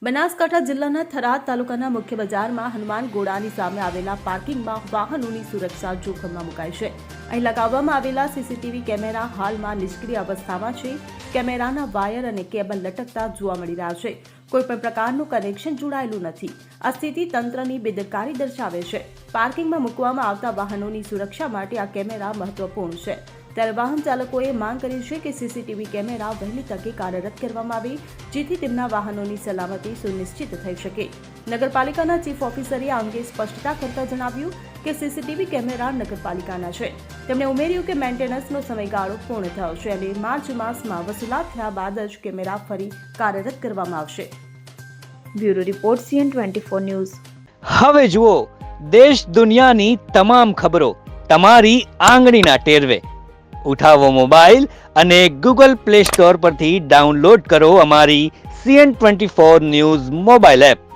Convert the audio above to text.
બનાસકાંઠા જિલ્લાના થરાદ તાલુકાના મુખ્ય બજારમાં હનુમાન ગોળાની સામે આવેલા પાર્કિંગમાં વાહનોની સુરક્ષા જોખમમાં મુકાઈ છે. અહીં લગાવવામાં આવેલા સીસીટીવી કેમેરા હાલમાં નિષ્ક્રિય અવસ્થામાં છે. કેમેરાના વાયર અને કેબલ લટકતા જોવા મળી રહ્યા છે. કોઈપણ પ્રકારનું કનેક્શન જોડાયેલું નથી. આ સ્થિતિ તંત્રની બેદરકારી દર્શાવે છે. પાર્કિંગમાં મૂકવામાં આવતા વાહનોની સુરક્ષા માટે આ કેમેરા મહત્વપૂર્ણ છે. ત્યારે વાહન ચાલકોએ માંગ કરી છે કે સીસીટીવી કેમેરા વહેલી તકે કાર્યરત કરવામાં આવે, જેથી તેમના વાહનોની સલામતી સુનિશ્ચિત થઈ શકે. નગરપાલિકાના ચીફ ઓફિસરે આ અંગે સ્પષ્ટતા કરતા જણાવ્યું કે સીસીટીવી કેમેરા નગરપાલિકાના છે. તેમણે ઉમેર્યું કે મેન્ટેનન્સનો સમયગાળો પૂર્ણ થયો છે અને માર્ચ માસમાં વસૂલાત થયા બાદ જ કેમેરા ફરી કાર્યરત કરવામાં આવશે. Bureau report CN24 news. હવે જુઓ દેશ દુનિયાની તમામ ખબરો તમારી આંગળીના ટેરવે. ઉઠાવો મોબાઈલ અને Google Play Store પરથી ડાઉનલોડ કરો અમારી CN24 ન્યૂઝ મોબાઈલ એપ.